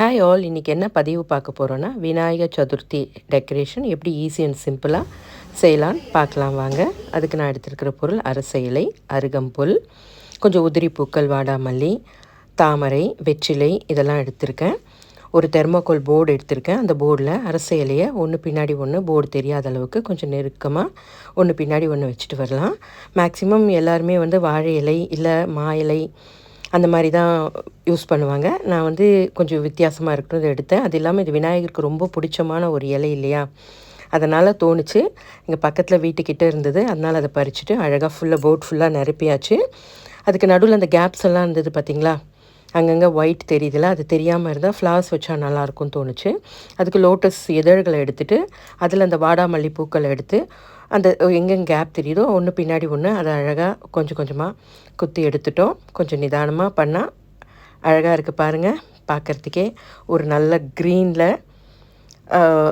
Hi all, இன்றைக்கி என்ன பதிவு பார்க்க போகிறோன்னா விநாயகர் சதுர்த்தி டெக்கரேஷன் எப்படி ஈஸி அண்ட் சிம்பிளாக செய்யலான்னு பார்க்கலாம் வாங்க. அதுக்கு நான் எடுத்துருக்கிற பொருள் அரச இலை, அருகம்புல், கொஞ்சம் உதிரி பூக்கள், வாடாமல்லி, தாமரை, வெற்றிலை இதெல்லாம் எடுத்திருக்கேன். ஒரு தெர்மோகோல் போர்டு எடுத்திருக்கேன். அந்த போர்டில் அரச இலையை ஒன்று பின்னாடி ஒன்று, போர்டு தெரியாத அளவுக்கு கொஞ்சம் நெருக்கமாக ஒன்று பின்னாடி ஒன்று வச்சுட்டு வரலாம். மேக்ஸிமம் எல்லாருமே வாழை இலை இல்லை மா இலை அந்த மாதிரி தான் யூஸ் பண்ணுவாங்க. நான் கொஞ்சம் வித்தியாசமாக இருக்கணும்னு எடுத்தேன். அது இல்லாமல் இது விநாயகருக்கு ரொம்ப பிடிச்சமான ஒரு இலை இல்லையா, அதனால் தோணுச்சு. எங்கள் பக்கத்தில் வீட்டுக்கிட்ட இருந்தது, அதனால் அதை பறிச்சுட்டு அழகாக போர்ட் ஃபுல்லாக நிரப்பியாச்சு. அதுக்கு நடுவில் அந்த கேப்ஸ் எல்லாம் இருந்தது பார்த்திங்களா, அங்கங்கே ஒயிட் தெரியுதுல, அது தெரியாமல் இருந்தால் ஃப்ளவர்ஸ் வச்சா நல்லாயிருக்கும்னு தோணுச்சு. அதுக்கு லோட்டஸ் இதழ்களை எடுத்துகிட்டு அதில் அந்த வாடாமல்லி பூக்களை எடுத்து அந்த எங்கெங்கே கேப் தெரியுதோ ஒன்று பின்னாடி ஒன்று அதை அழகாக கொஞ்சம் கொஞ்சமாக குத்தி எடுத்துட்டோம். கொஞ்சம் நிதானமாக பண்ணால் அழகாக இருக்குது பாருங்கள். பார்க்குறதுக்கே ஒரு நல்ல க்ரீனில்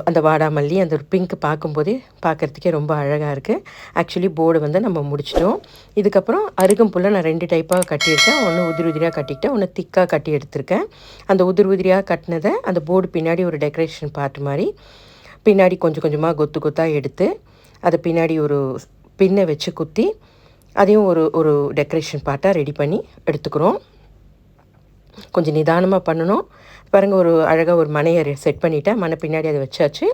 அந்த வாடாமல்லி அந்த ஒரு பிங்க் பார்க்கும்போதே பார்க்குறதுக்கே ரொம்ப அழகாக இருக்குது. ஆக்சுவலி போர்டு நம்ம முடிச்சிட்டோம். இதுக்கப்புறம் அருகம்புல்லை நான் 2 டைப்பாக கட்டியிருக்கேன். ஒன்று உதிரி உதிரியாக கட்டிக்கிட்டேன், ஒன்று திக்காக கட்டி எடுத்திருக்கேன். அந்த உதிரி உதிரியாக கட்டினதை அந்த போர்டு பின்னாடி ஒரு டெக்கரேஷன் பார்ட் மாதிரி பின்னாடி கொஞ்சம் கொஞ்சமாக கொத்து கொத்தாக எடுத்து அதை பின்னாடி ஒரு பின்னை வச்சு குத்தி அதையும் ஒரு ஒரு டெக்கரேஷன் பார்ட்டாக ரெடி பண்ணி எடுத்துக்கிறோம். கொஞ்சம் நிதானமாக பண்ணணும் பாருங்கள். ஒரு அழகாக ஒரு மனையை செட் பண்ணிவிட்டேன். மனை பின்னாடி அதை வச்சாச்சு.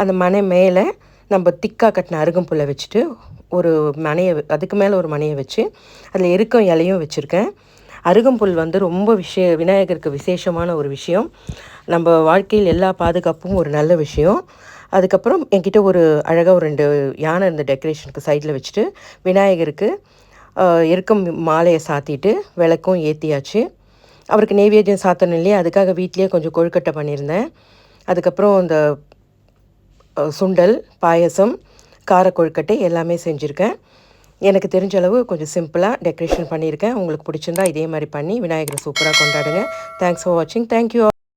அந்த மனை மேலே நம்ம திக்காக கட்டின அருகம்புல்லை வச்சுட்டு ஒரு மனையை, அதுக்கு மேலே ஒரு மனையை வச்சு அதில் எருக்கம் இலையும் வச்சுருக்கேன். அருகம்புல் ரொம்ப விநாயகருக்கு விசேஷமான ஒரு விஷயம். நம்ம வாழ்க்கையில் எல்லா பாதுகாப்பும் ஒரு நல்ல விஷயம். அதுக்கப்புறம் என்கிட்ட ஒரு அழகாக ஒரு 2 யானை இருந்த டெக்கரேஷனுக்கு சைடில் வச்சுட்டு விநாயகருக்கு எருக்கம் மாலையை சாத்திட்டு விளக்கும் ஏற்றியாச்சு. அவருக்கு நெய்வேத்தியம் சாத்தணும் இல்லையா, அதுக்காக வீட்லேயே கொஞ்சம் கொழுக்கட்டை பண்ணியிருந்தேன். அதுக்கப்புறம் இந்த சுண்டல், பாயசம், கார கொழுக்கட்டை எல்லாமே செஞ்சுருக்கேன். எனக்கு தெரிஞ்ச அளவு கொஞ்சம் சிம்பிளாக டெக்கரேஷன் பண்ணியிருக்கேன். உங்களுக்கு பிடிச்சிருந்தா இதே மாதிரி பண்ணி விநாயகரை சூப்பராக கொண்டாடுங்க. தேங்க்ஸ் ஃபார் வாட்சிங். தேங்க்யூ.